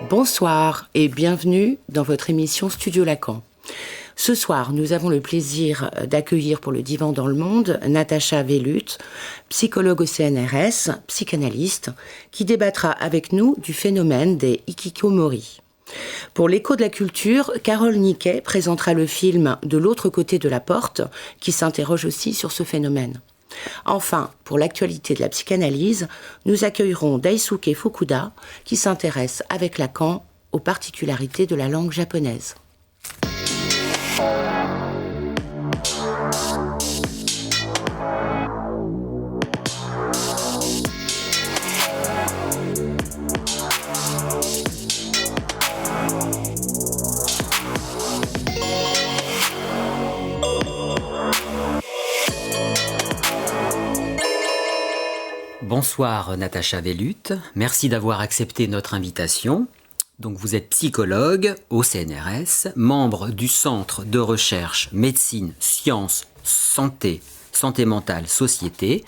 Bonsoir et bienvenue dans votre émission Studio Lacan. Ce soir, nous avons le plaisir d'accueillir pour le Divan dans le Monde Natacha Vellut, psychologue au CNRS, psychanalyste, qui débattra avec nous du phénomène des hikikomori. Pour l'écho de la culture, Carole Niquet présentera le film De l'autre côté de la porte, qui s'interroge aussi sur ce phénomène. Enfin, pour l'actualité de la psychanalyse, nous accueillerons Daisuke Fukuda, qui s'intéresse avec Lacan aux particularités de la langue japonaise. Bonsoir Natacha Vellut, merci d'avoir accepté notre invitation. Donc vous êtes psychologue au CNRS, membre du Centre de recherche médecine, sciences, santé mentale, société,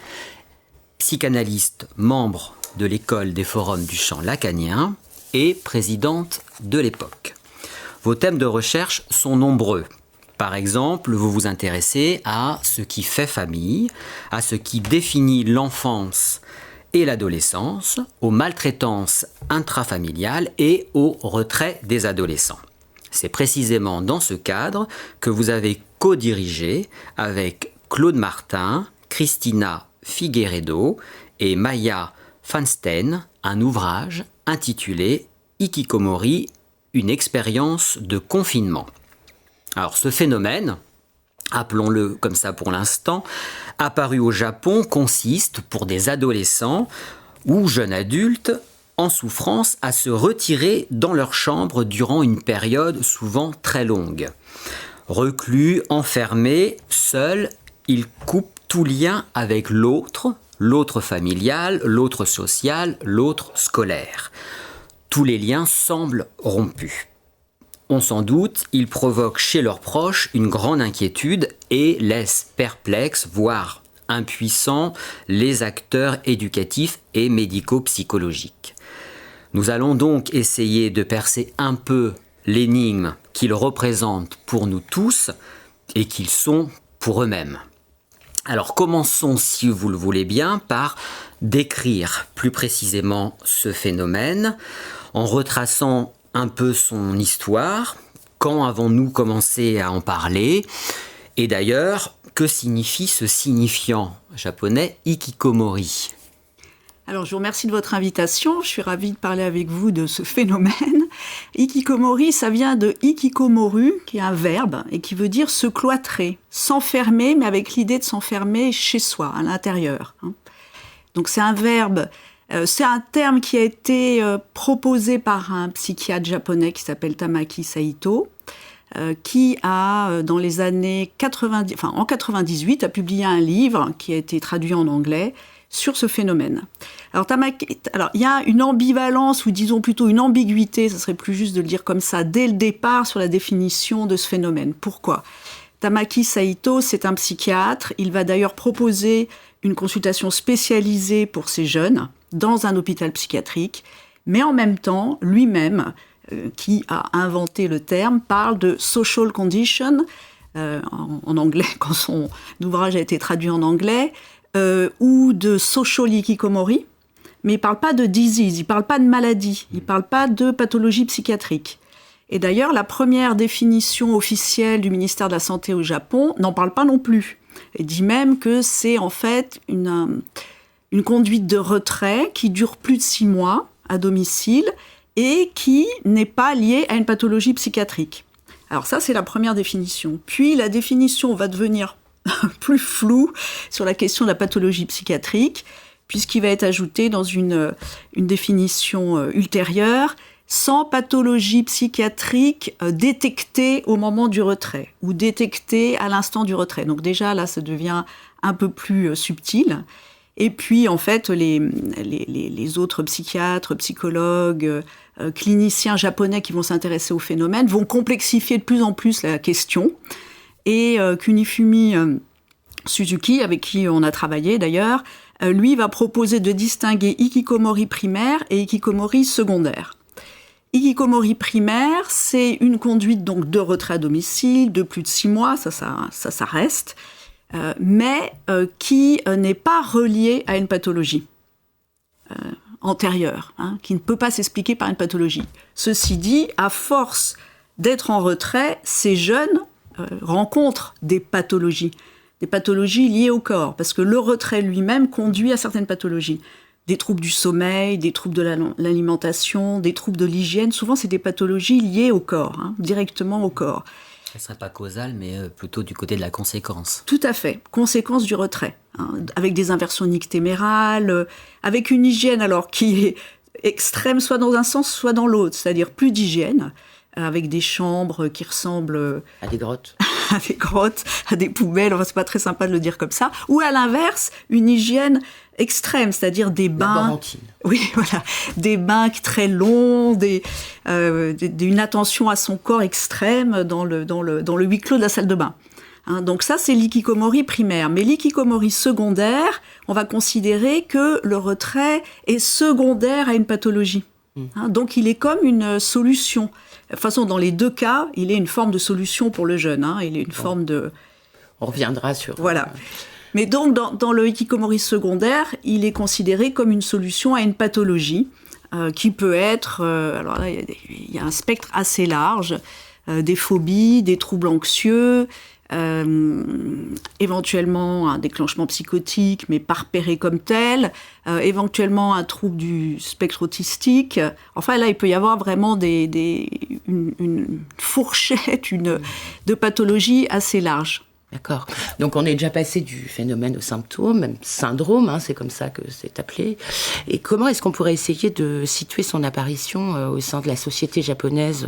psychanalyste, membre de l'école des forums du champ lacanien et présidente de l'Époque. Vos thèmes de recherche sont nombreux. Par exemple, vous vous intéressez à ce qui fait famille, à ce qui définit l'enfance et l'adolescence, aux maltraitances intrafamiliales et au retrait des adolescents. C'est précisément dans ce cadre que vous avez co-dirigé avec Claude Martin, Christina Figueiredo et Maya Fanstein un ouvrage intitulé « Hikikomori, une expérience de confinement ». Alors ce phénomène, appelons-le comme ça pour l'instant, apparu au Japon, consiste pour des adolescents ou jeunes adultes en souffrance à se retirer dans leur chambre durant une période souvent très longue. Reclus, enfermés, seuls, ils coupent tout lien avec l'autre, l'autre familial, l'autre social, l'autre scolaire. Tous les liens semblent rompus. On s'en doute, ils provoquent chez leurs proches une grande inquiétude et laissent perplexes, voire impuissants, les acteurs éducatifs et médico-psychologiques. Nous allons donc essayer de percer un peu l'énigme qu'ils représentent pour nous tous et qu'ils sont pour eux-mêmes. Alors commençons, si vous le voulez bien, par décrire plus précisément ce phénomène en retraçant un peu son histoire. Quand avons-nous commencé à en parler? Et d'ailleurs, que signifie ce signifiant japonais hikikomori? Alors, je vous remercie de votre invitation. Je suis ravie de parler avec vous de ce phénomène. Hikikomori, ça vient de hikikomoru, qui est un verbe et qui veut dire se cloîtrer, s'enfermer, mais avec l'idée de s'enfermer chez soi, à l'intérieur. Donc, c'est un verbe. C'est un terme qui a été proposé par un psychiatre japonais qui s'appelle Tamaki Saito, qui a, dans les années 90, en 98, a publié un livre qui a été traduit en anglais sur ce phénomène. Alors, il y a une ambivalence, ou disons plutôt une ambiguïté, ça serait plus juste de le dire comme ça, dès le départ sur la définition de ce phénomène. Pourquoi ? Tamaki Saito, c'est un psychiatre. Il va d'ailleurs proposer une consultation spécialisée pour ces jeunes dans un hôpital psychiatrique, mais en même temps, lui-même, qui a inventé le terme, parle de social condition, en anglais, quand son ouvrage a été traduit en anglais, ou de social hikikomori, mais il ne parle pas de disease, il ne parle pas de maladie, il ne parle pas de pathologie psychiatrique. Et d'ailleurs, la première définition officielle du ministère de la Santé au Japon n'en parle pas non plus. Elle dit même que c'est en fait une conduite de retrait qui dure plus de 6 mois à domicile et qui n'est pas liée à une pathologie psychiatrique. Alors ça, c'est la première définition. Puis la définition va devenir plus floue sur la question de la pathologie psychiatrique, puisqu'il va être ajouté dans une définition ultérieure, sans pathologie psychiatrique détectée au moment du retrait, ou détectée à l'instant du retrait. Donc déjà, là, ça devient un peu plus subtil. Et puis, en fait, les autres psychiatres, psychologues, cliniciens japonais qui vont s'intéresser au phénomène vont complexifier de plus en plus la question. Et Kunifumi Suzuki, avec qui on a travaillé d'ailleurs, lui va proposer de distinguer hikikomori primaire et hikikomori secondaire. Hikikomori primaire, c'est une conduite donc de retrait à domicile de plus de 6 mois, ça reste, mais qui n'est pas reliée à une pathologie antérieure, qui ne peut pas s'expliquer par une pathologie. Ceci dit, à force d'être en retrait, ces jeunes rencontrent des pathologies liées au corps, parce que le retrait lui-même conduit à certaines pathologies. Des troubles du sommeil, des troubles de l'alimentation, des troubles de l'hygiène. Souvent, c'est des pathologies liées au corps, directement au corps. Ça ne serait pas causal, mais plutôt du côté de la conséquence. Tout à fait, conséquence du retrait, avec des inversions nictémérales, avec une hygiène alors qui est extrême, soit dans un sens, soit dans l'autre, c'est-à-dire plus d'hygiène, avec des chambres qui ressemblent à des grottes. à des grottes, à des poubelles, enfin, c'est pas très sympa de le dire comme ça, ou à l'inverse, une hygiène extrême, c'est-à-dire des bains... Laborantine. Oui, voilà, des bains très longs, une attention à son corps extrême dans le huis clos de la salle de bain. Donc ça, c'est l'ikikomori primaire. Mais l'ikikomori secondaire, on va considérer que le retrait est secondaire à une pathologie. Donc il est comme une solution. De toute façon, dans les deux cas, il est une forme de solution pour le jeune. Il est une forme de... On reviendra sur... Voilà. Mais donc, dans le hikikomori secondaire, il est considéré comme une solution à une pathologie qui peut être... alors là, il y a un spectre assez large. Des phobies, des troubles anxieux, éventuellement un déclenchement psychotique, mais pas repéré comme tel, éventuellement un trouble du spectre autistique. Enfin, là, il peut y avoir vraiment une fourchette de pathologies assez large. D'accord. Donc on est déjà passé du phénomène au symptôme, même syndrome, c'est comme ça que c'est appelé. Et comment est-ce qu'on pourrait essayer de situer son apparition au sein de la société japonaise ?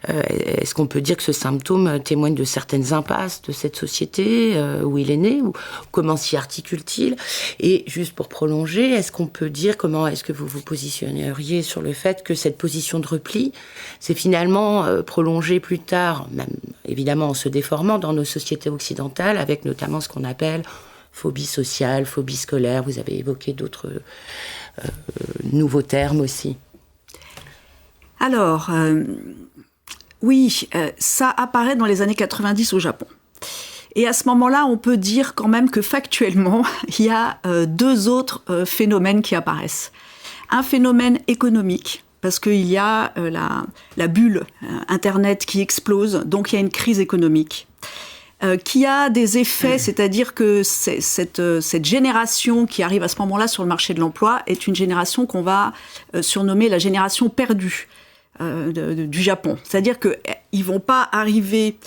Est-ce qu'on peut dire que ce symptôme témoigne de certaines impasses de cette société où il est né, ou comment s'y articule-t-il ? Et juste pour prolonger, est-ce qu'on peut dire comment est-ce que vous vous positionneriez sur le fait que cette position de repli s'est finalement prolongée plus tard, même évidemment en se déformant dans nos sociétés occidentales, avec notamment ce qu'on appelle phobie sociale, phobie scolaire. Vous avez évoqué d'autres nouveaux termes aussi. Alors... Oui, ça apparaît dans les années 90 au Japon. Et à ce moment-là, on peut dire quand même que factuellement, il y a deux autres phénomènes qui apparaissent. Un phénomène économique, parce qu'il y a la bulle Internet qui explose, donc il y a une crise économique. Qui a des effets, c'est-à-dire que cette génération qui arrive à ce moment-là sur le marché de l'emploi est une génération qu'on va surnommer la génération perdue. Du Japon. C'est-à-dire qu'ils vont pas arriver,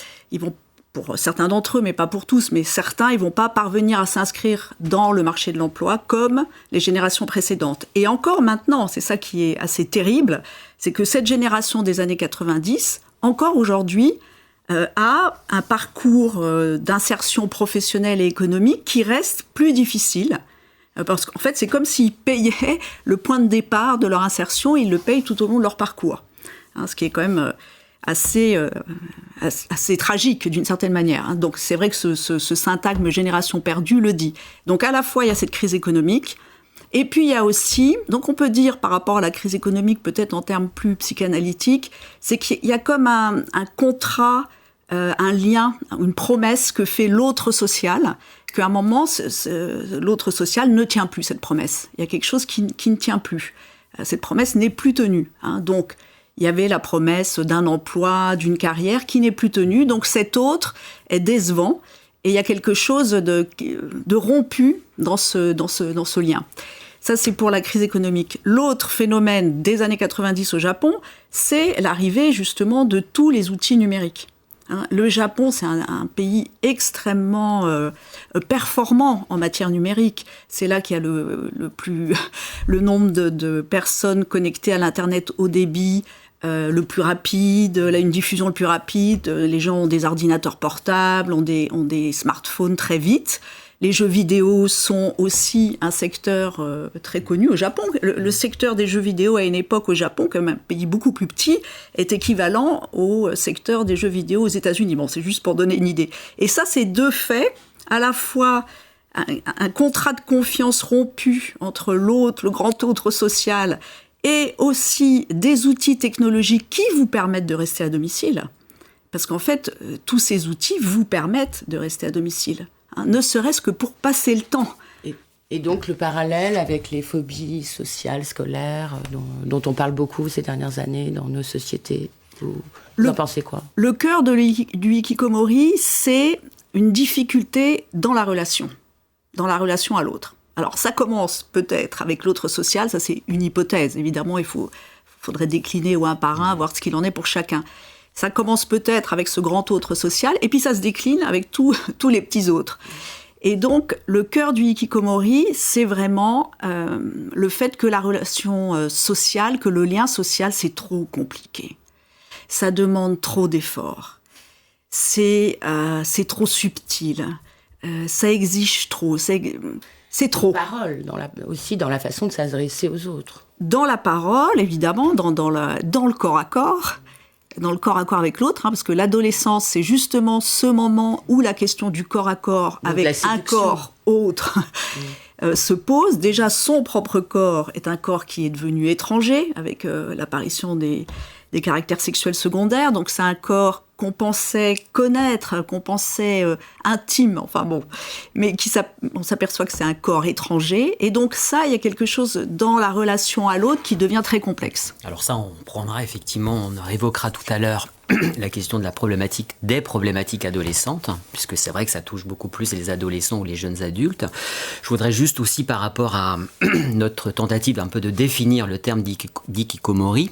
pour certains d'entre eux, mais pas pour tous, mais certains, ils vont pas parvenir à s'inscrire dans le marché de l'emploi comme les générations précédentes. Et encore maintenant, c'est ça qui est assez terrible, c'est que cette génération des années 90, encore aujourd'hui, a un parcours d'insertion professionnelle et économique qui reste plus difficile. Parce qu'en fait, c'est comme s'ils payaient le point de départ de leur insertion, ils le payent tout au long de leur parcours. Ce qui est quand même assez tragique d'une certaine manière. Donc c'est vrai que ce syntagme génération perdue le dit. Donc à la fois, il y a cette crise économique, et puis il y a aussi, donc on peut dire par rapport à la crise économique, peut-être en termes plus psychanalytiques, c'est qu'il y a comme un contrat, un lien, une promesse que fait l'autre social, qu'à un moment, l'autre social ne tient plus cette promesse. Il y a quelque chose qui ne tient plus. Cette promesse n'est plus tenue. Donc, il y avait la promesse d'un emploi, d'une carrière qui n'est plus tenue. Donc, cet autre est décevant et il y a quelque chose de rompu dans ce lien. Ça, c'est pour la crise économique. L'autre phénomène des années 90 au Japon, c'est l'arrivée justement de tous les outils numériques. Le Japon, c'est un pays extrêmement performant en matière numérique. C'est là qu'il y a le nombre de personnes connectées à l'Internet haut débit le plus rapide, une diffusion le plus rapide. Les gens ont des ordinateurs portables, ont des smartphones très vite. Les jeux vidéo sont aussi un secteur très connu au Japon. Le secteur des jeux vidéo à une époque au Japon, comme un pays beaucoup plus petit, est équivalent au secteur des jeux vidéo aux États-Unis. Bon, c'est juste pour donner une idée. Et ça, c'est deux faits, à la fois un contrat de confiance rompu entre l'autre, le grand autre social, et aussi des outils technologiques qui vous permettent de rester à domicile. Parce qu'en fait, tous ces outils vous permettent de rester à domicile. Ne serait-ce que pour passer le temps. Et donc le parallèle avec les phobies sociales, scolaires, dont on parle beaucoup ces dernières années dans nos sociétés, vous en pensez quoi ? Le cœur du hikikomori, c'est une difficulté dans la relation à l'autre. Alors ça commence peut-être avec l'autre social, ça c'est une hypothèse. Évidemment, il faudrait décliner un par un, voir ce qu'il en est pour chacun. Ça commence peut-être avec ce grand autre social, et puis ça se décline avec tous les petits autres. Et donc, le cœur du hikikomori, c'est vraiment le fait que la relation sociale, que le lien social, c'est trop compliqué. Ça demande trop d'efforts. C'est trop subtil. Ça exige trop. C'est trop. Parole, aussi dans la façon de s'adresser aux autres. Dans la parole, évidemment, dans le corps à corps. Dans le corps à corps avec l'autre, parce que l'adolescence, c'est justement ce moment où la question du corps à corps avec un corps autre se pose. Déjà, son propre corps est un corps qui est devenu étranger, avec l'apparition des caractères sexuels secondaires. Donc, c'est un corps qu'on pensait connaître, qu'on pensait intime, enfin bon, mais on s'aperçoit que c'est un corps étranger. Et donc ça, il y a quelque chose dans la relation à l'autre qui devient très complexe. Alors ça, on prendra effectivement, on évoquera tout à l'heure la question de des problématiques adolescentes, puisque c'est vrai que ça touche beaucoup plus les adolescents ou les jeunes adultes. Je voudrais juste aussi, par rapport à notre tentative un peu de définir le terme d'ikikomori,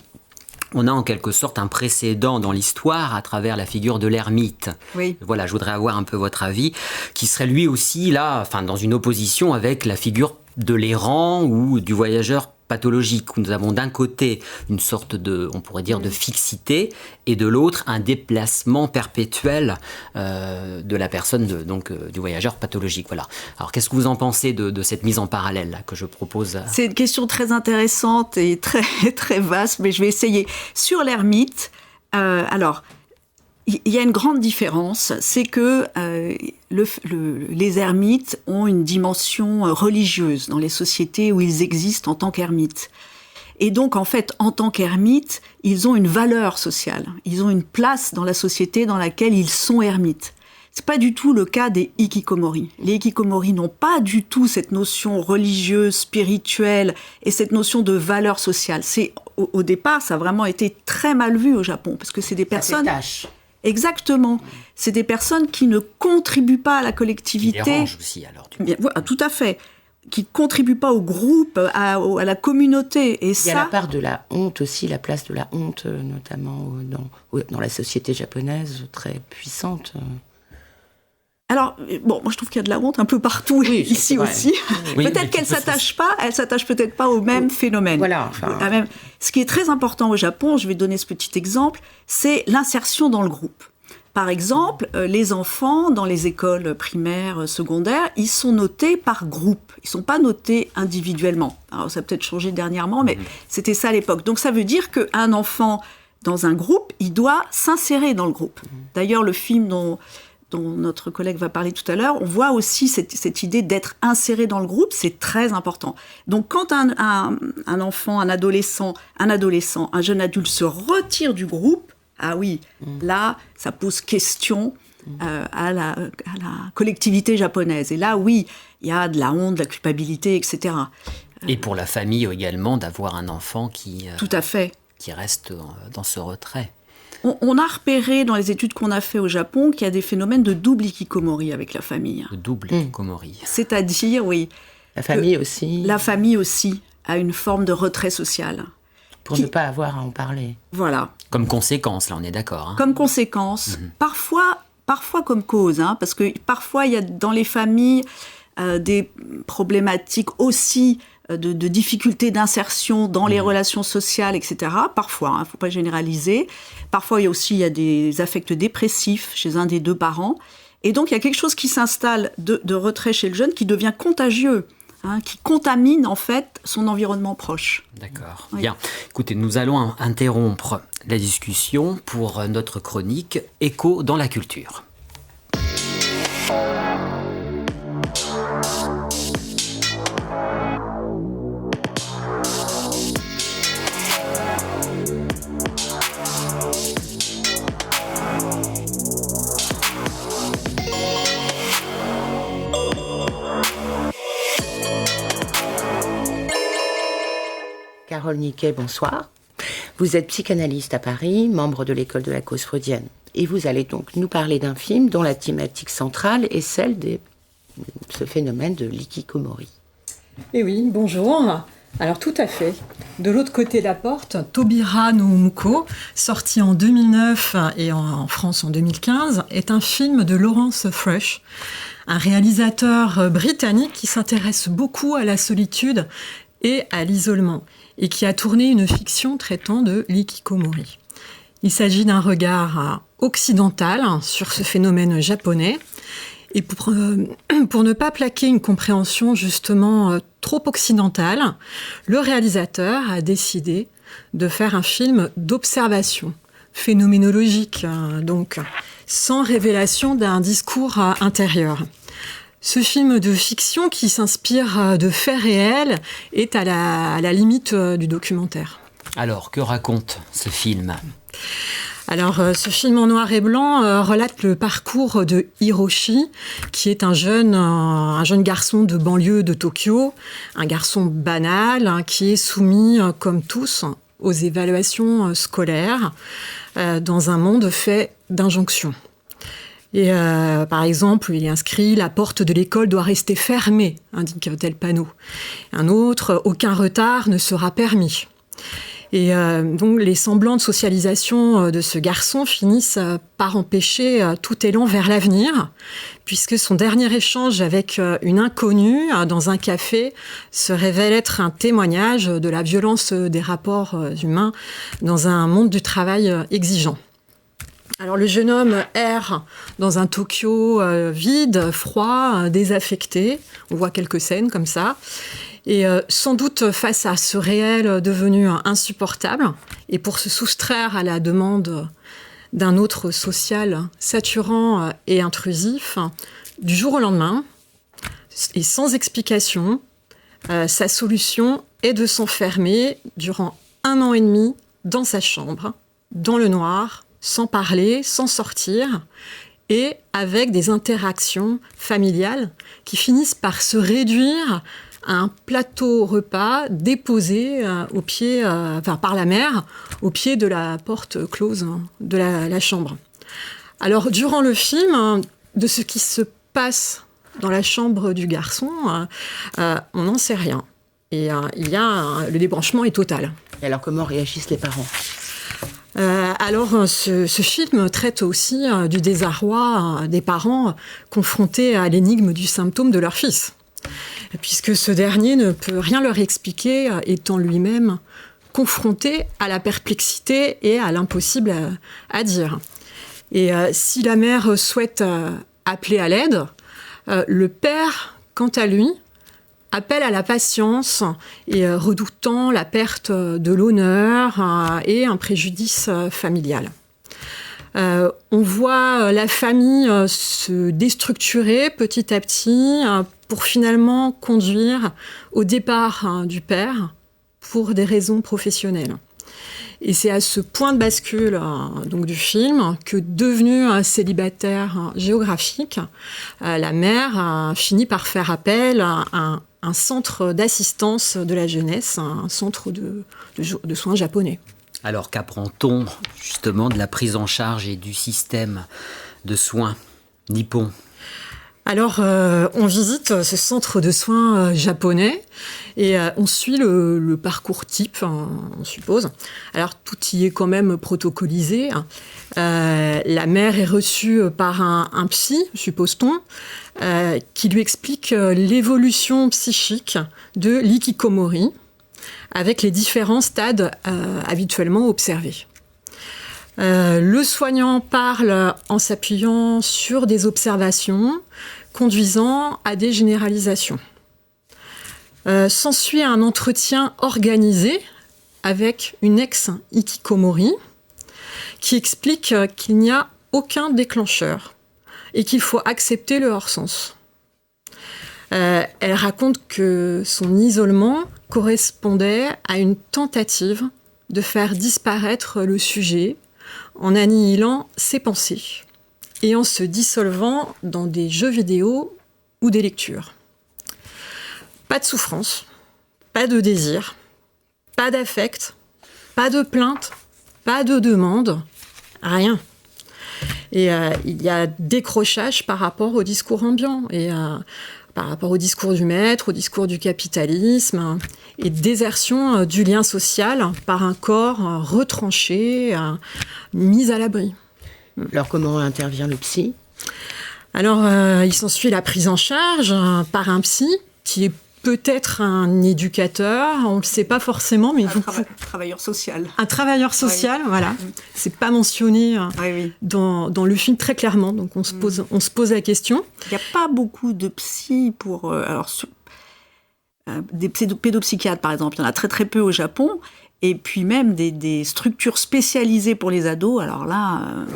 on a en quelque sorte un précédent dans l'histoire à travers la figure de l'ermite. Oui. Voilà, je voudrais avoir un peu votre avis, qui serait lui aussi là, dans une opposition avec la figure de l'errant ou du voyageur pathologique, où nous avons d'un côté une sorte de, on pourrait dire, de fixité, et de l'autre un déplacement perpétuel de la personne, du voyageur pathologique. Voilà. Alors, qu'est-ce que vous en pensez de cette mise en parallèle là, que je propose C'est une question très intéressante et très, très vaste, mais je vais essayer. Sur l'ermite, alors, il y a une grande différence, c'est que les ermites ont une dimension religieuse dans les sociétés où ils existent en tant qu'ermites. Et donc, en fait, en tant qu'ermites, ils ont une valeur sociale. Ils ont une place dans la société dans laquelle ils sont ermites. C'est pas du tout le cas des hikikomori. Les hikikomori n'ont pas du tout cette notion religieuse, spirituelle et cette notion de valeur sociale. Au départ, ça a vraiment été très mal vu au Japon, parce que c'est des personnes... Ça fait tâche. Exactement. C'est des personnes qui ne contribuent pas à la collectivité. Qui dérangent aussi, alors. Bien, voilà, tout à fait. Qui ne contribuent pas au groupe, à la communauté. Et il y a la part de la honte aussi, la place de la honte, notamment dans la société japonaise, très puissante. Alors, bon, moi je trouve qu'il y a de la honte un peu partout, oui, ici aussi. Oui, peut-être qu'elle s'attache peut-être pas au même phénomène. Voilà. Ce qui est très important au Japon, je vais donner ce petit exemple, c'est l'insertion dans le groupe. Par exemple, les enfants dans les écoles primaires, secondaires, ils sont notés par groupe. Ils ne sont pas notés individuellement. Alors ça a peut-être changé dernièrement, mais c'était ça à l'époque. Donc ça veut dire qu'un enfant dans un groupe, il doit s'insérer dans le groupe. D'ailleurs, le film dont notre collègue va parler tout à l'heure, on voit aussi cette idée d'être inséré dans le groupe, c'est très important. Donc quand un enfant, un adolescent, un jeune adulte se retire du groupe, ah oui, là, ça pose question à la collectivité japonaise. Et là, oui, il y a de la honte, de la culpabilité, etc. Et pour la famille également, d'avoir un enfant qui... Tout à fait. Qui reste dans ce retrait. On a repéré dans les études qu'on a fait au Japon qu'il y a des phénomènes de double hikikomori avec la famille. De double hikikomori. C'est-à-dire, oui, La famille aussi. La famille aussi a une forme de retrait social. Pour ne pas avoir à en parler. Voilà. Comme conséquence, là, on est d'accord. Comme conséquence. Parfois comme cause, parce que parfois, il y a dans les familles des problématiques aussi de difficultés d'insertion dans les relations sociales, etc. Parfois, il ne faut pas généraliser. Parfois, il y a des affects dépressifs chez un des deux parents. Et donc, il y a quelque chose qui s'installe de retrait chez le jeune qui devient contagieux, qui contamine, en fait, son environnement proche. D'accord. Oui. Bien. Écoutez, nous allons interrompre la discussion pour notre chronique « Écho dans la culture ». Carole Niquet, bonsoir. Vous êtes psychanalyste à Paris, membre de l'école de la cause freudienne. Et vous allez donc nous parler d'un film dont la thématique centrale est celle de ce phénomène de l'ikikomori. Eh oui, bonjour. Alors tout à fait. De l'autre côté de la porte, Tobira no Muko, sorti en 2009 et en France en 2015, est un film de Lawrence Fresh, un réalisateur britannique qui s'intéresse beaucoup à la solitude et à l'isolement, et qui a tourné une fiction traitant de l'ikikomori. Il s'agit d'un regard occidental sur ce phénomène japonais, et pour ne pas plaquer une compréhension justement trop occidentale, le réalisateur a décidé de faire un film d'observation, phénoménologique donc, sans révélation d'un discours intérieur. Ce film de fiction qui s'inspire de faits réels est à la limite du documentaire. Alors, que raconte ce film ? Alors, ce film en noir et blanc relate le parcours de Hiroshi, qui est un jeune garçon de banlieue de Tokyo, un garçon banal qui est soumis, comme tous, aux évaluations scolaires dans un monde fait d'injonctions. Et par exemple, il est inscrit « La porte de l'école doit rester fermée », indique tel panneau. Un autre « Aucun retard ne sera permis ». Et donc les semblants de socialisation de ce garçon finissent par empêcher tout élan vers l'avenir, puisque son dernier échange avec une inconnue dans un café se révèle être un témoignage de la violence des rapports humains dans un monde du travail exigeant. Alors le jeune homme erre dans un Tokyo vide, froid, désaffecté. On voit quelques scènes comme ça. Et sans doute face à ce réel devenu insupportable, et pour se soustraire à la demande d'un autre social saturant et intrusif, du jour au lendemain, et sans explication, sa solution est de s'enfermer durant 1 an et demi dans sa chambre, dans le noir, sans parler, sans sortir, et avec des interactions familiales qui finissent par se réduire à un plateau repas déposé par la mère au pied de la porte close de la chambre. Alors, durant le film, de ce qui se passe dans la chambre du garçon, on n'en sait rien. Et le débranchement est total. Et alors, comment réagissent les parents ? Alors, ce film traite aussi du désarroi des parents confrontés à l'énigme du symptôme de leur fils, puisque ce dernier ne peut rien leur expliquer, étant lui-même confronté à la perplexité et à l'impossible à dire. Et si la mère souhaite appeler à l'aide, le père, quant à lui, appelle à la patience et redoutant la perte de l'honneur et un préjudice familial. On voit la famille se déstructurer petit à petit pour finalement conduire au départ du père pour des raisons professionnelles. Et c'est à ce point de bascule donc du film que, devenue célibataire géographique, la mère finit par faire appel à un centre d'assistance de la jeunesse, un centre de soins japonais. Alors qu'apprend-on justement de la prise en charge et du système de soins nippon ? Alors, on visite ce centre de soins japonais et on suit le parcours type, on suppose. Alors, tout y est quand même protocolisé. La mère est reçue par un psy, suppose-t-on, qui lui explique l'évolution psychique de l'ikikomori avec les différents stades habituellement observés. Le soignant parle en s'appuyant sur des observations conduisant à des généralisations. S'ensuit un entretien organisé avec une ex-ikikomori qui explique qu'il n'y a aucun déclencheur et qu'il faut accepter le hors-sens. Elle raconte que son isolement correspondait à une tentative de faire disparaître le sujet en annihilant ses pensées et en se dissolvant dans des jeux vidéo ou des lectures. Pas de souffrance, pas de désir, pas d'affect, pas de plainte, pas de demande, rien. Et il y a décrochage par rapport au discours ambiant et par rapport au discours du maître, au discours du capitalisme, et désertion du lien social par un corps retranché, mis à l'abri. Alors comment intervient le psy ? Alors, il s'ensuit la prise en charge par un psy qui est peut-être un éducateur, on ne le sait pas forcément, mais Travailleur social. Un travailleur social, oui. Voilà. C'est pas mentionné dans le film très clairement, donc on se pose la question. Il n'y a pas beaucoup de psy pour... des pédopsychiatres, par exemple, il y en a très très peu au Japon, et puis même des structures spécialisées pour les ados, alors là,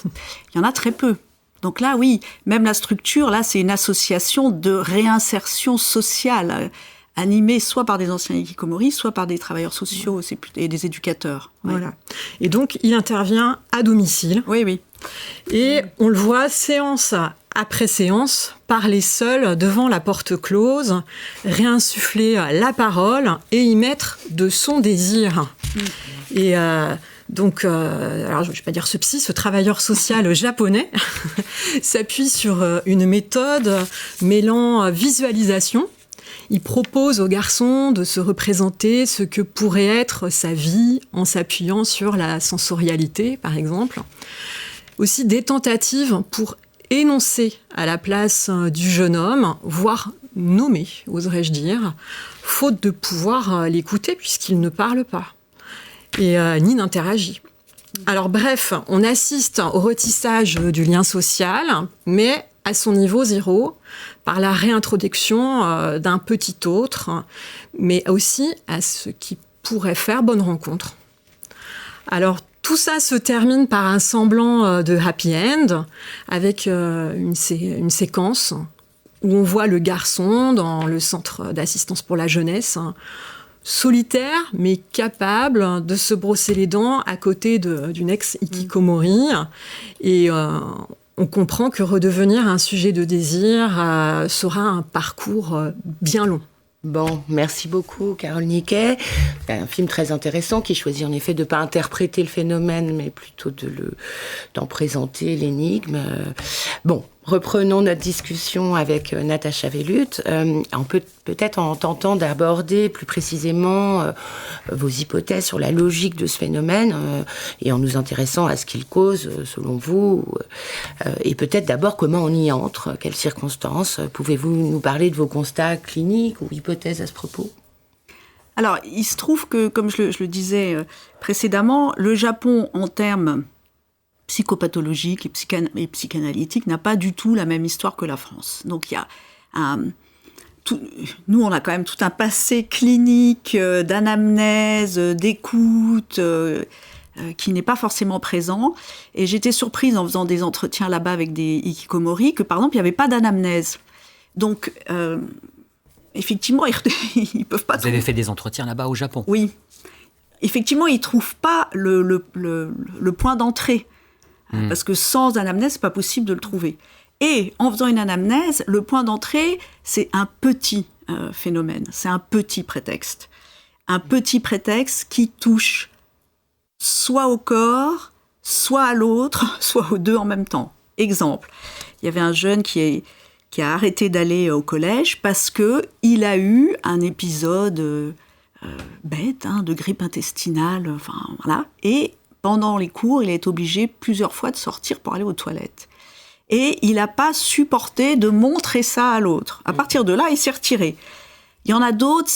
il y en a très peu. Donc là, oui, même la structure, là, c'est une association de réinsertion sociale, animée soit par des anciens hikikomori, soit par des travailleurs sociaux et des éducateurs. Ouais. Voilà. Et donc, il intervient à domicile. Oui, oui. Et on le voit séance après séance, parler seul devant la porte close, réinsuffler la parole et y mettre de son désir. Et... Donc, alors je ne vais pas dire ce psy, ce travailleur social japonais s'appuie sur une méthode mêlant visualisation. Il propose aux garçons de se représenter ce que pourrait être sa vie en s'appuyant sur la sensorialité, par exemple. Aussi des tentatives pour énoncer à la place du jeune homme, voire nommer, oserais-je dire, faute de pouvoir l'écouter puisqu'il ne parle pas. Et ni n'interagit. Alors bref, on assiste au retissage du lien social, mais à son niveau zéro, par la réintroduction d'un petit autre, mais aussi à ce qui pourrait faire bonne rencontre. Alors tout ça se termine par un semblant de happy end, avec une séquence où on voit le garçon dans le centre d'assistance pour la jeunesse, solitaire, mais capable de se brosser les dents à côté d'une ex-hikikomori. Et on comprend que redevenir un sujet de désir sera un parcours bien long. Bon, merci beaucoup, Carole Niquet. C'est un film très intéressant qui choisit en effet de ne pas interpréter le phénomène, mais plutôt d'en présenter l'énigme. Bon, reprenons notre discussion avec Natacha Velluth. On peut peut-être en tentant d'aborder plus précisément vos hypothèses sur la logique de ce phénomène et en nous intéressant à ce qu'il cause, selon vous, et peut-être d'abord comment on y entre, quelles circonstances. Pouvez-vous nous parler de vos constats cliniques ou hypothèses à ce propos ? Alors, il se trouve que, comme je le disais précédemment, le Japon, en termes psychopathologiques et psychanalytiques, n'a pas du tout la même histoire que la France. Donc, il y a nous, on a quand même tout un passé clinique d'anamnèse, d'écoute, qui n'est pas forcément présent. Et j'étais surprise en faisant des entretiens là-bas avec des hikikomori que, par exemple, il n'y avait pas d'anamnèse. Donc, effectivement, ils peuvent pas... Vous avez fait des entretiens là-bas au Japon ? Oui. Effectivement, ils ne trouvent pas le point d'entrée. Parce que sans anamnèse, ce n'est pas possible de le trouver. Et en faisant une anamnèse, le point d'entrée, c'est un petit phénomène, c'est un petit prétexte. Un petit prétexte qui touche soit au corps, soit à l'autre, soit aux deux en même temps. Exemple, il y avait un jeune qui qui a arrêté d'aller au collège parce qu'il a eu un épisode bête, de grippe intestinale, voilà. Et pendant les cours, il a été obligé plusieurs fois de sortir pour aller aux toilettes. Et il n'a pas supporté de montrer ça à l'autre. À partir de là, il s'est retiré. Il y en a d'autres,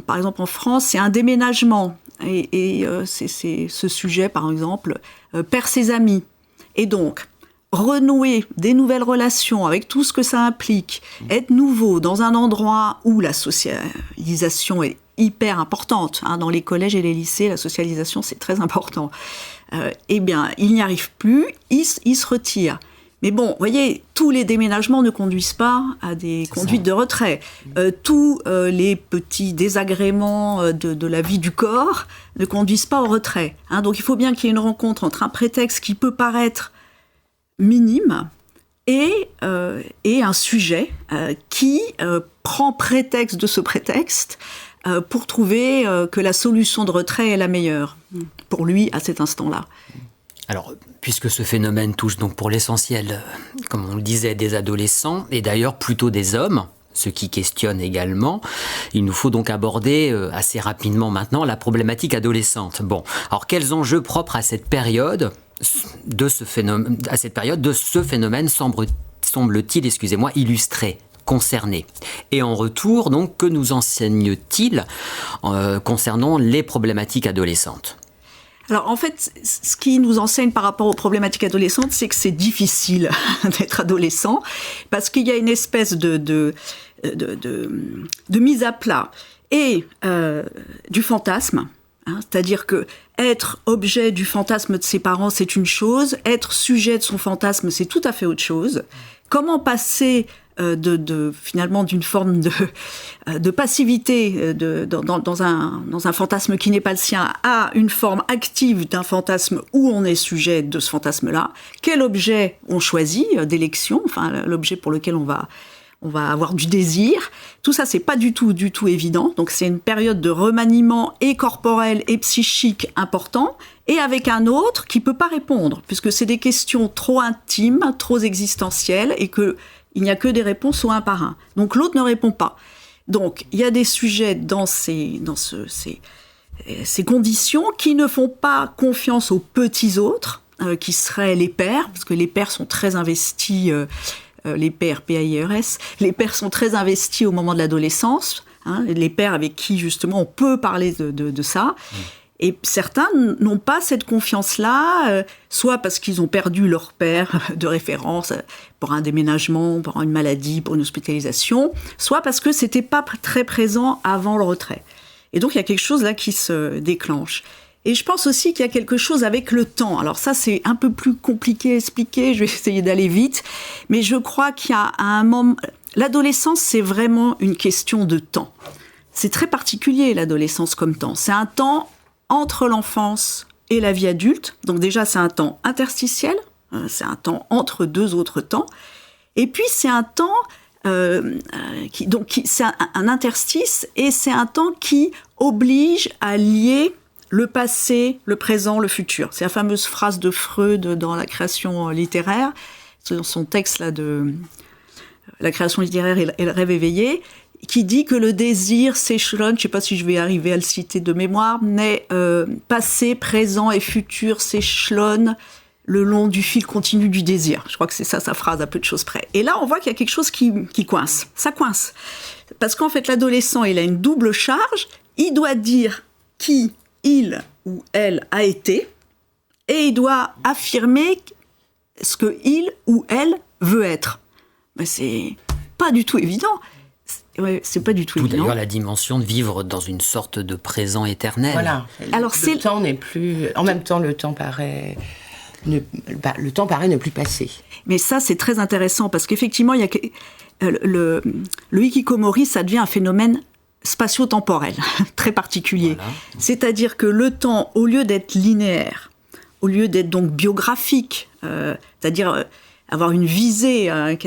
par exemple en France, c'est un déménagement. Et c'est ce sujet, par exemple, perd ses amis. Et donc, renouer des nouvelles relations avec tout ce que ça implique, être nouveau dans un endroit où la socialisation est hyper importante. Dans les collèges et les lycées, la socialisation, c'est très important. Eh bien, il n'y arrive plus, il se retire. Mais bon, vous voyez, tous les déménagements ne conduisent pas à des conduites de retrait. Tous les petits désagréments de la vie du corps ne conduisent pas au retrait. Donc il faut bien qu'il y ait une rencontre entre un prétexte qui peut paraître minime et un sujet qui prend prétexte de ce prétexte pour trouver que la solution de retrait est la meilleure pour lui à cet instant-là. Alors, puisque ce phénomène touche donc pour l'essentiel, comme on le disait, des adolescents, et d'ailleurs plutôt des hommes, ce qui questionne également, il nous faut donc aborder assez rapidement maintenant la problématique adolescente. Bon, alors quels enjeux propres à cette période de ce phénomène, semble-t-il, illustré, concerné. Et en retour, donc, que nous enseigne-t-il concernant les problématiques adolescentes ? Alors en fait, ce qui nous enseigne par rapport aux problématiques adolescentes, c'est que c'est difficile d'être adolescent, parce qu'il y a une espèce de mise à plat et du fantasme. C'est-à-dire que être objet du fantasme de ses parents, c'est une chose, être sujet de son fantasme, c'est tout à fait autre chose. Comment passer finalement d'une forme de passivité dans un fantasme qui n'est pas le sien à une forme active d'un fantasme où on est sujet de ce fantasme-là. Quel objet on choisit d'élection, l'objet pour lequel on va avoir du désir. Tout ça, c'est pas du tout évident. Donc c'est une période de remaniement et corporel et psychique important, et avec un autre qui peut pas répondre, puisque c'est des questions trop intimes, trop existentielles, et que il n'y a que des réponses au un par un. Donc l'autre ne répond pas. Donc il y a des sujets dans ces conditions qui ne font pas confiance aux petits autres, qui seraient les pères, parce que les pères sont très investis, les pères, P-A-I-R-S, les pères sont très investis au moment de l'adolescence, les pères avec qui justement on peut parler de ça. Et certains n'ont pas cette confiance-là, soit parce qu'ils ont perdu leur père de référence pour un déménagement, pour une maladie, pour une hospitalisation, soit parce que c'était pas très présent avant le retrait. Et donc il y a quelque chose là qui se déclenche. Et je pense aussi qu'il y a quelque chose avec le temps. Alors ça, c'est un peu plus compliqué à expliquer, je vais essayer d'aller vite, mais je crois qu'il y a un moment... L'adolescence, c'est vraiment une question de temps. C'est très particulier, l'adolescence comme temps. C'est un temps entre l'enfance et la vie adulte. Donc déjà, c'est un temps interstitiel, c'est un temps entre deux autres temps. Et puis, c'est un temps c'est un interstice, et c'est un temps qui oblige à lier le passé, le présent, le futur. C'est la fameuse phrase de Freud dans la création littéraire, dans son texte là de la création littéraire et le rêve éveillé, qui dit que le désir s'échelonne, je ne sais pas si je vais arriver à le citer de mémoire, mais passé, présent et futur s'échelonnent le long du fil continu du désir. Je crois que c'est ça sa phrase, à peu de choses près. Et là, on voit qu'il y a quelque chose qui coince. Ça coince. Parce qu'en fait, l'adolescent, il a une double charge. Il doit dire qui il ou elle a été, et il doit affirmer ce que il ou elle veut être. Mais c'est pas du tout évident. C'est pas du tout évident. D'ailleurs, la dimension de vivre dans une sorte de présent éternel. Voilà. Alors, le temps n'est plus... En même temps, le temps paraît ne plus passer. Mais ça, c'est très intéressant, parce qu'effectivement, il y a le hikikomori, ça devient un phénomène spatio-temporel, très particulier. Voilà. C'est-à-dire que le temps, au lieu d'être linéaire, au lieu d'être donc biographique, c'est-à-dire avoir une visée, un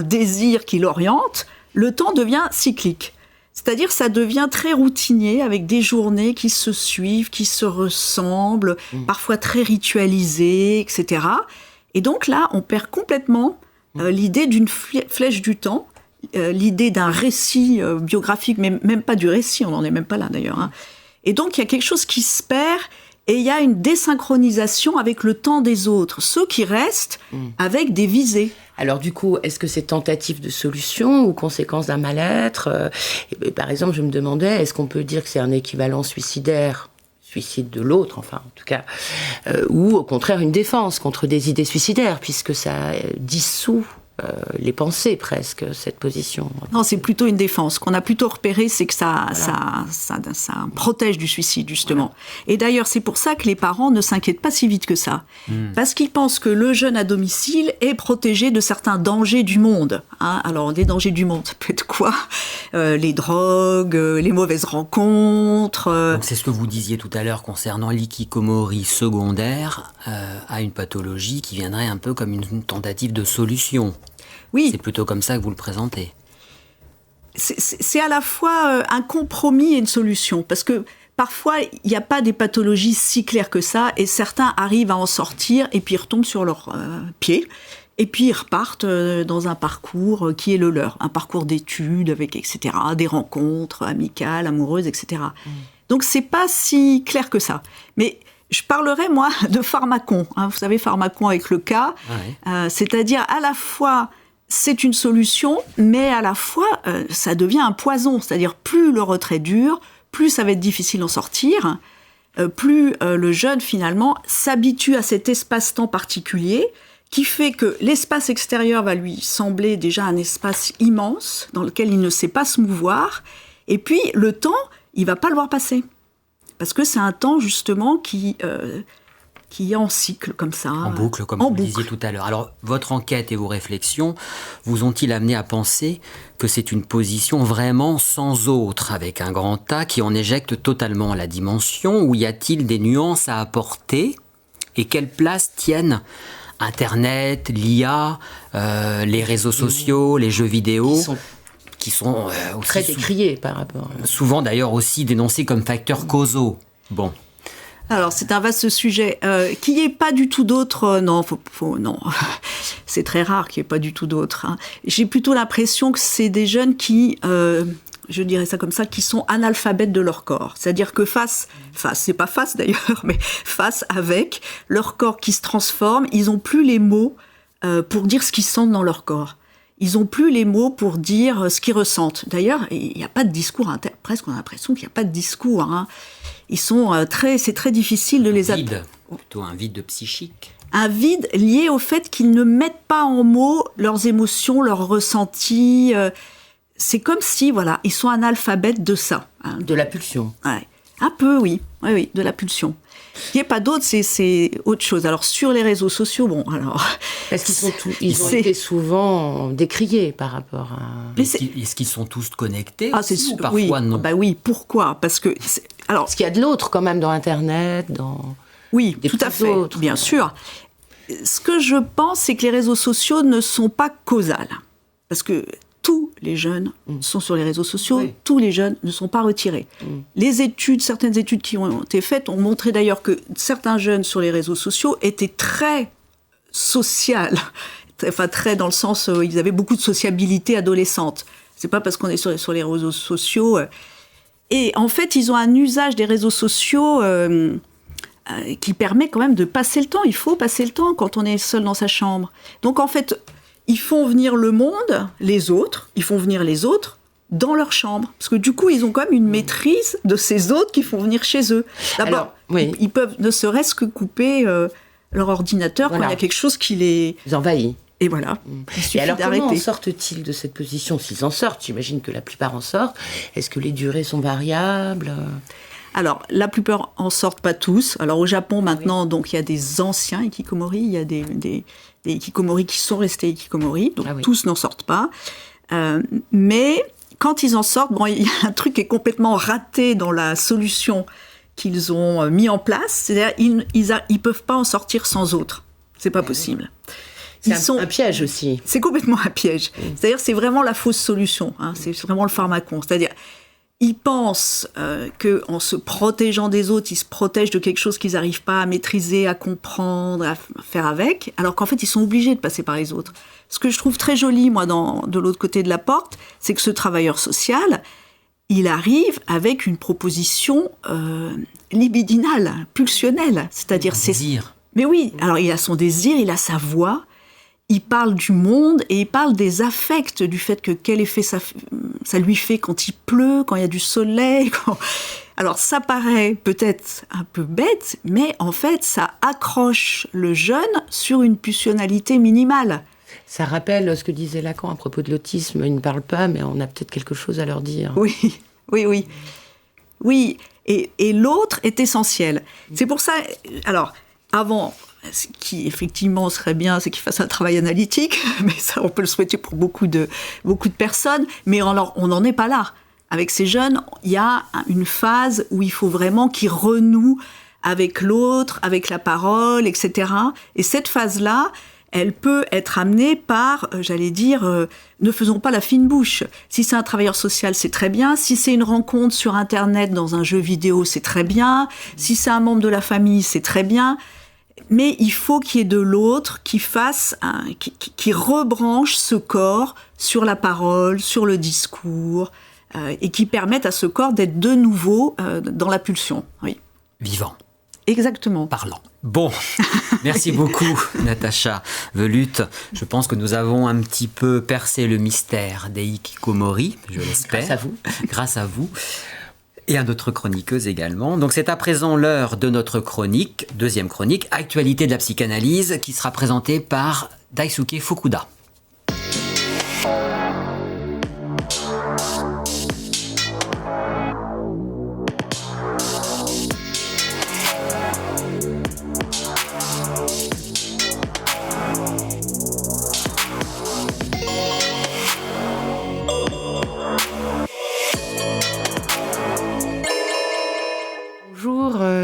désir qui l'oriente, le temps devient cyclique. C'est-à-dire ça devient très routinier, avec des journées qui se suivent, qui se ressemblent, parfois très ritualisées, etc. Et donc là, on perd complètement l'idée d'une flèche du temps, l'idée d'un récit biographique, mais même pas du récit, on n'en est même pas là d'ailleurs. Hein. Et donc il y a quelque chose qui se perd, et il y a une désynchronisation avec le temps des autres, ceux qui restent avec des visées. Alors du coup, est-ce que c'est tentative de solution ou conséquence d'un mal-être ? Par exemple, je me demandais, est-ce qu'on peut dire que c'est un équivalent suicidaire, suicide de l'autre, enfin en tout cas, ou au contraire une défense contre des idées suicidaires, puisque ça dissout les pensées presque, cette position. Non, c'est plutôt une défense. Ce qu'on a plutôt repéré, c'est que ça protège du suicide, justement. Voilà. Et d'ailleurs, c'est pour ça que les parents ne s'inquiètent pas si vite que ça. Parce qu'ils pensent que le jeune à domicile est protégé de certains dangers du monde. Hein. Alors, des dangers du monde, ça peut être quoi ? Les drogues, les mauvaises rencontres. Donc, c'est ce que vous disiez tout à l'heure concernant l'ikikomori secondaire à une pathologie qui viendrait un peu comme une tentative de solution. Oui. C'est plutôt comme ça que vous le présentez. C'est à la fois un compromis et une solution, parce que parfois, il n'y a pas des pathologies si claires que ça, et certains arrivent à en sortir, et puis ils retombent sur leurs pieds, et puis ils repartent dans un parcours qui est le leur, un parcours d'études, avec etc., des rencontres amicales, amoureuses, etc. Donc c'est pas si clair que ça. Mais je parlerai, moi, de pharmacon. Hein, vous savez, pharmacon avec le K, c'est-à-dire à la fois... c'est une solution, mais à la fois, ça devient un poison. C'est-à-dire, plus le retrait dure, plus ça va être difficile d'en sortir, plus le jeune, finalement, s'habitue à cet espace-temps particulier, qui fait que l'espace extérieur va lui sembler déjà un espace immense, dans lequel il ne sait pas se mouvoir, et puis le temps, il ne va pas le voir passer. Parce que c'est un temps, justement, qui est en cycle, comme ça. En boucle, comme vous le disiez tout à l'heure. Alors, votre enquête et vos réflexions vous ont-ils amené à penser que c'est une position vraiment sans autre, avec un grand A qui en éjecte totalement la dimension, ou y a-t-il des nuances à apporter ? Et quelle place tiennent Internet, l'IA, les réseaux sociaux, les jeux vidéo qui sont aussi très décriés par rapport. Souvent d'ailleurs aussi dénoncés comme facteurs causaux. Bon. Alors, c'est un vaste sujet. Qu'il n'y ait pas du tout d'autres, non, non. C'est très rare qu'il n'y ait pas du tout d'autres. Hein. J'ai plutôt l'impression que c'est des jeunes qui, je dirais ça comme ça, qui sont analphabètes de leur corps. C'est-à-dire que c'est pas face d'ailleurs, mais face avec leur corps qui se transforme, ils n'ont plus les mots pour dire ce qu'ils sentent dans leur corps. Ils n'ont plus les mots pour dire ce qu'ils ressentent. D'ailleurs, il n'y a pas de discours, presque on a l'impression qu'il n'y a pas de discours. Hein. Ils sont c'est très difficile de les atteindre. Plutôt un vide psychique. Un vide lié au fait qu'ils ne mettent pas en mots leurs émotions, leurs ressentis. C'est comme si, voilà, ils sont analphabètes de ça. Hein. De la pulsion. Ouais. Un peu, oui, de la pulsion. Il n'y a pas d'autre, c'est autre chose. Alors, sur les réseaux sociaux, bon, alors... Parce qu'ils ont été souvent décriés par rapport à... Est-ce qu'ils sont tous connectés ou parfois oui. non? Bah oui, pourquoi ? Parce que... Alors, parce qu'il y a de l'autre quand même dans Internet, dans... Oui, tout à fait, bien sûr. Ce que je pense, c'est que les réseaux sociaux ne sont pas causales. Parce que tous les jeunes sont sur les réseaux sociaux, tous les jeunes ne sont pas retirés. Certaines études qui ont été faites ont montré d'ailleurs que certains jeunes sur les réseaux sociaux étaient très sociales, enfin très dans le sens où ils avaient beaucoup de sociabilité adolescente. C'est pas parce qu'on est sur les réseaux sociaux. Et en fait, ils ont un usage des réseaux sociaux qui permet quand même de passer le temps. Il faut passer le temps quand on est seul dans sa chambre. Donc en fait, ils font venir le monde, ils font venir les autres dans leur chambre. Parce que du coup, ils ont quand même une maîtrise de ces autres qui font venir chez eux. D'abord, ils peuvent ne serait-ce que couper leur ordinateur quand il y a quelque chose qui les envahit. Et voilà. Et alors, comment en sortent-ils de cette position ? S'ils en sortent, j'imagine que la plupart en sortent. Est-ce que les durées sont variables ? Alors, la plupart en sortent pas tous. Alors, au Japon, maintenant, donc, il y a des anciens hikikomori, il y a des hikikomori qui sont restés hikikomori, donc tous n'en sortent pas. Mais quand ils en sortent, bon, il y a un truc qui est complètement raté dans la solution qu'ils ont mis en place, c'est-à-dire ils peuvent pas en sortir sans autres. C'est pas possible. C'est un piège aussi. C'est complètement un piège. C'est-à-dire c'est vraiment la fausse solution. Hein. C'est vraiment le pharmacon. C'est-à-dire ils pensent qu'en se protégeant des autres, ils se protègent de quelque chose qu'ils n'arrivent pas à maîtriser, à comprendre, à faire avec, alors qu'en fait, ils sont obligés de passer par les autres. Ce que je trouve très joli, moi, de l'autre côté de la porte, c'est que ce travailleur social, il arrive avec une proposition libidinale, pulsionnelle. C'est-à-dire, Désir. Mais oui, alors il a son désir, il a sa voix, il parle du monde et il parle des affects, du fait que quel effet ça lui fait quand il pleut, quand il y a du soleil. Alors ça paraît peut-être un peu bête, mais en fait ça accroche le jeune sur une pulsionnalité minimale. Ça rappelle ce que disait Lacan à propos de l'autisme. Ils ne parlent pas, mais on a peut-être quelque chose à leur dire. Oui, oui, oui. Oui, et l'autre est essentiel. C'est pour ça, alors, avant, ce qui effectivement serait bien, c'est qu'il fasse un travail analytique, mais ça, on peut le souhaiter pour beaucoup de personnes, mais on n'en est pas là. Avec ces jeunes, il y a une phase où il faut vraiment qu'ils renouent avec l'autre, avec la parole, etc. Et cette phase-là, elle peut être amenée par, ne faisons pas la fine bouche. Si c'est un travailleur social, c'est très bien. Si c'est une rencontre sur Internet, dans un jeu vidéo, c'est très bien. Si c'est un membre de la famille, c'est très bien. Mais il faut qu'il y ait de l'autre qui qui rebranche ce corps sur la parole, sur le discours, et qui permette à ce corps d'être de nouveau dans la pulsion. Oui. Vivant. Exactement. Parlant. Bon, merci beaucoup Natacha Velutte. Je pense que nous avons un petit peu percé le mystère des hikikomori, je l'espère. Grâce à vous. Grâce à vous. Et à notre chroniqueuse également. Donc c'est à présent l'heure de notre chronique, deuxième chronique, Actualité de la psychanalyse, qui sera présentée par Daisuke Fukuda.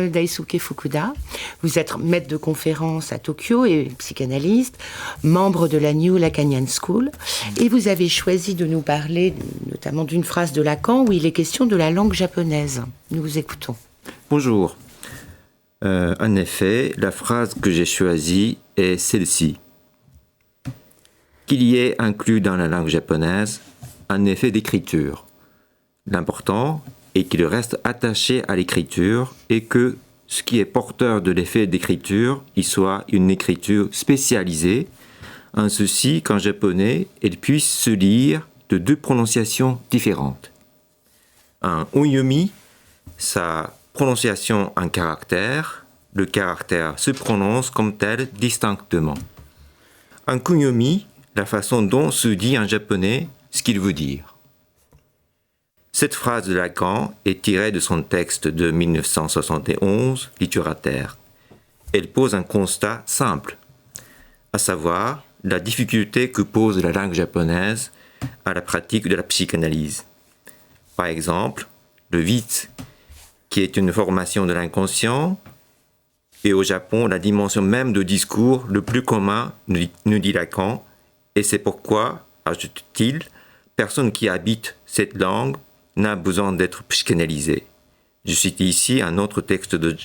Daisuke Fukuda. Vous êtes maître de conférence à Tokyo et psychanalyste, membre de la New Lacanian School, et vous avez choisi de nous parler notamment d'une phrase de Lacan où il est question de la langue japonaise. Nous vous écoutons. Bonjour. En effet, la phrase que j'ai choisie est celle-ci. Qu'il y ait inclus dans la langue japonaise un effet d'écriture. L'important est qu'il reste attaché à l'écriture et que ce qui est porteur de l'effet d'écriture y soit une écriture spécialisée, en ceci qu'en japonais, elle puisse se lire de deux prononciations différentes. En onyomi, sa prononciation en caractère, le caractère se prononce comme tel distinctement. En kunyomi, la façon dont se dit en japonais ce qu'il veut dire. Cette phrase de Lacan est tirée de son texte de 1971, Littérataire. Elle pose un constat simple, à savoir la difficulté que pose la langue japonaise à la pratique de la psychanalyse. Par exemple, le vide, qui est une formation de l'inconscient, et au Japon, la dimension même de discours le plus commun, nous dit Lacan, et c'est pourquoi, ajoute-t-il, personne qui habite cette langue n'a besoin d'être psychanalysé. Je cite ici un autre texte de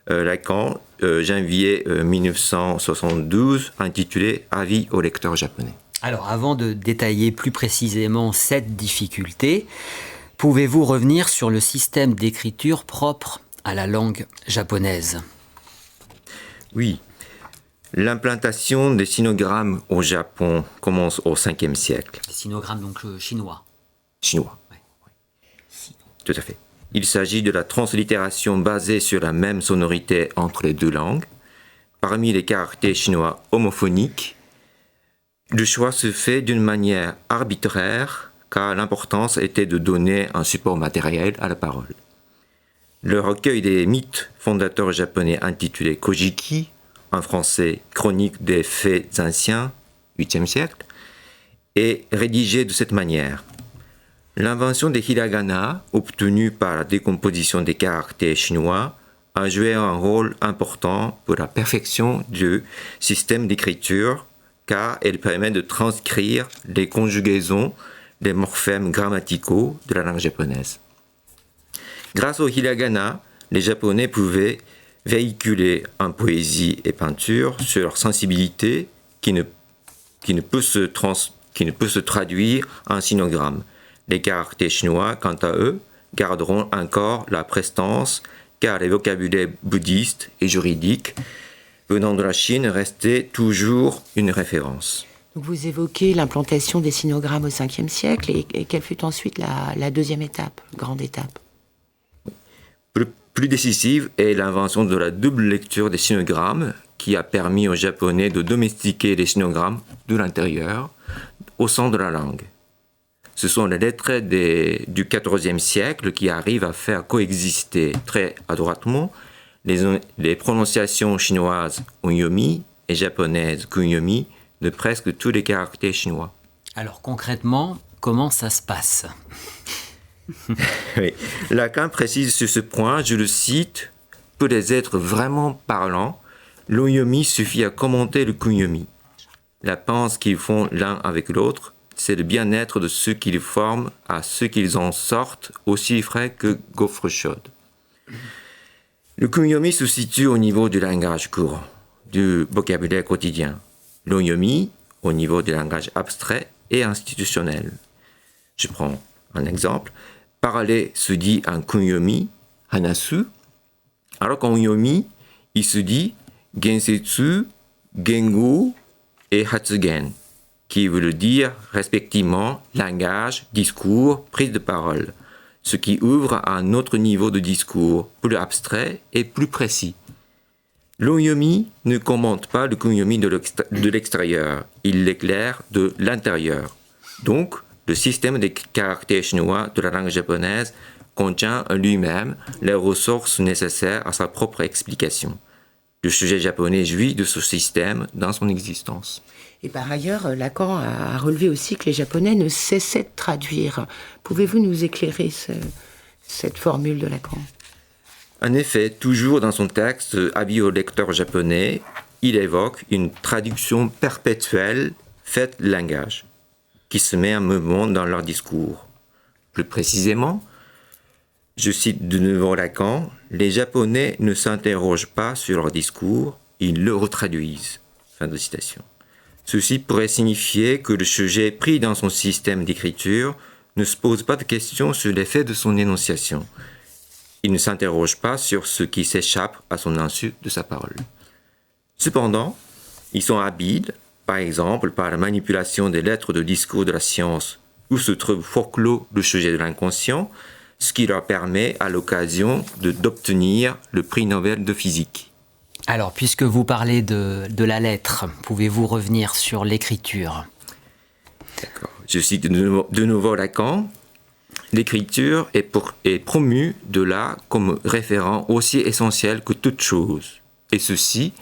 Lacan, janvier 1972, intitulé « Avis au lecteur japonais ». Alors, avant de détailler plus précisément cette difficulté, pouvez-vous revenir sur le système d'écriture propre à la langue japonaise ? Oui. L'implantation des sinogrammes au Japon commence au 5e siècle. Les sinogrammes, donc chinois. Chinois. Ouais. Tout à fait. Il s'agit de la translittération basée sur la même sonorité entre les deux langues. Parmi les caractères chinois homophoniques, le choix se fait d'une manière arbitraire, car l'importance était de donner un support matériel à la parole. Le recueil des mythes fondateurs japonais intitulé Kojiki, en français Chronique des faits anciens, 8e siècle, est rédigé de cette manière. L'invention des hiragana, obtenue par la décomposition des caractères chinois, a joué un rôle important pour la perfection du système d'écriture, car elle permet de transcrire les conjugaisons, les morphèmes grammaticaux de la langue japonaise. Grâce au hiragana, les Japonais pouvaient véhiculer en poésie et peinture sur leur sensibilité qui ne peut se traduire en sinogramme. Les caractères chinois, quant à eux, garderont encore la prestance car les vocabulaires bouddhistes et juridiques venant de la Chine restaient toujours une référence. Donc vous évoquez l'implantation des sinogrammes au 5e siècle et quelle fut ensuite la deuxième étape, grande étape? Plus décisive est l'invention de la double lecture des sinogrammes qui a permis aux Japonais de domestiquer les sinogrammes de l'intérieur au sein de la langue. Ce sont les lettrés du XIVe siècle qui arrivent à faire coexister très adroitement les prononciations chinoises onyomi et japonaises kunyomi de presque tous les caractères chinois. Alors concrètement, comment ça se passe? Oui. Lacan précise sur ce point, je le cite, « Pour les êtres vraiment parlants, l'onyomi suffit à commenter le kunyomi. La pensée qu'ils font l'un avec l'autre, c'est le bien-être de ceux qu'ils forment à ceux qu'ils en sortent, aussi frais que gaufres chaudes. » Le kunyomi se situe au niveau du langage courant, du vocabulaire quotidien. L'onyomi, au niveau du langage abstrait et institutionnel. Je prends un exemple. Parler se dit en kunyomi, hanasu, alors qu'en onyomi, il se dit gensetsu, gengo et hatsugen, qui veut dire respectivement langage, discours, prise de parole, ce qui ouvre à un autre niveau de discours, plus abstrait et plus précis. L'onyomi ne commente pas le kunyomi de l'extérieur, il l'éclaire de l'intérieur. Donc, le système des caractères chinois de la langue japonaise contient en lui-même les ressources nécessaires à sa propre explication. Le sujet japonais jouit de ce système dans son existence. Et par ailleurs, Lacan a relevé aussi que les Japonais ne cessaient de traduire. Pouvez-vous nous éclairer cette formule de Lacan? En effet, toujours dans son texte Avis au lecteur japonais, il évoque une traduction perpétuelle faite de langage, qui se met en mouvement dans leur discours. Plus précisément, je cite de nouveau Lacan, « Les Japonais ne s'interrogent pas sur leur discours, ils le retraduisent. » Fin de citation. Ceci pourrait signifier que le sujet pris dans son système d'écriture ne se pose pas de questions sur l'effet de son énonciation. Il ne s'interroge pas sur ce qui s'échappe à son insu de sa parole. Cependant, ils sont habiles, par exemple par la manipulation des lettres de discours de la science où se trouve forclos le sujet de l'inconscient, ce qui leur permet à l'occasion d'obtenir le prix Nobel de physique. Alors, puisque vous parlez de la lettre, pouvez-vous revenir sur l'écriture? D'accord. Je cite de nouveau Lacan. L'écriture est promue de là comme référent aussi essentiel que toute chose, et ceci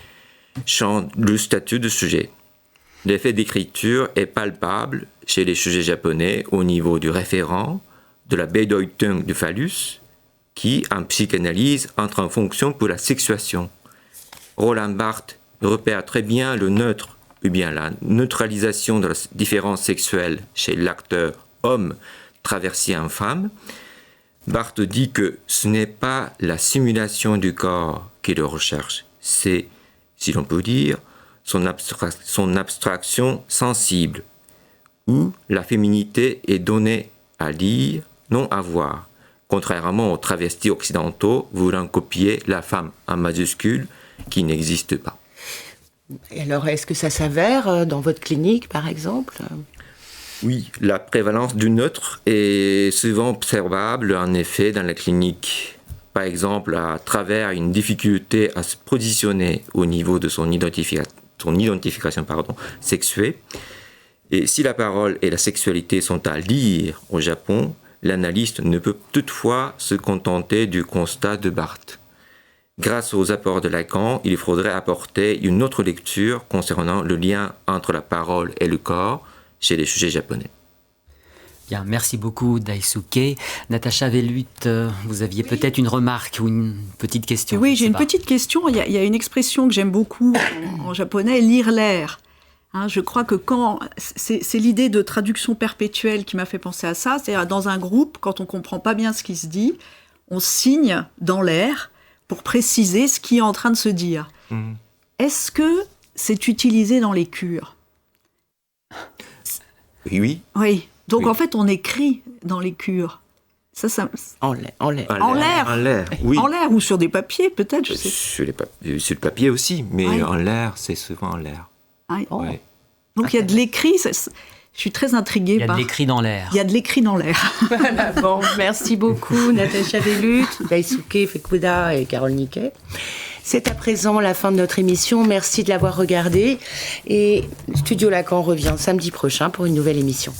change le statut de sujet. L'effet d'écriture est palpable chez les sujets japonais au niveau du référent, de la Bedeutung du phallus, qui, en psychanalyse, entre en fonction pour la sexuation. Roland Barthes repère très bien le neutre, ou bien la neutralisation de la différence sexuelle chez l'acteur homme traversé en femme. Barthes dit que ce n'est pas la simulation du corps qu'il recherche, c'est, si l'on peut dire, son abstraction sensible, où la féminité est donnée à lire, non à voir, contrairement aux travestis occidentaux voulant copier la femme en majuscule qui n'existe pas. Et alors, est-ce que ça s'avère dans votre clinique, par exemple ? Oui, la prévalence du neutre est souvent observable, en effet, dans la clinique. Par exemple, à travers une difficulté à se positionner au niveau de son identification sexuée. Et si la parole et la sexualité sont à lire au Japon, l'analyste ne peut toutefois se contenter du constat de Barthes. Grâce aux apports de Lacan, il faudrait apporter une autre lecture concernant le lien entre la parole et le corps chez les sujets japonais. Bien, merci beaucoup Daisuke. Natacha Velluth, vous aviez peut-être une remarque ou une petite question? Oui, j'ai une petite question. Il y a une expression que j'aime beaucoup en japonais, lire l'air. Je crois que c'est l'idée de traduction perpétuelle qui m'a fait penser à ça. C'est-à-dire dans un groupe, quand on ne comprend pas bien ce qui se dit, on signe dans l'air pour préciser ce qui est en train de se dire. Est-ce que c'est utilisé dans les cures? Oui. Oui. Donc Oui. en fait, on écrit dans les cures. Ça, En l'air. En l'air. En l'air, oui. en l'air ou sur des papiers, peut-être, je sais. Sur le papier aussi, mais Ouais. en l'air, c'est souvent en l'air. Ah, Ouais. Donc il y a de l'écrit. Je suis très intriguée Il y a par. de l'écrit dans l'air. Il y a de l'écrit dans l'air. Voilà, bon, merci beaucoup Natacha Vellut, Daisuke Fukuda et Carole Niquet. C'est à présent la fin de notre émission. Merci de l'avoir regardée. Et Studio Lacan revient samedi prochain pour une nouvelle émission.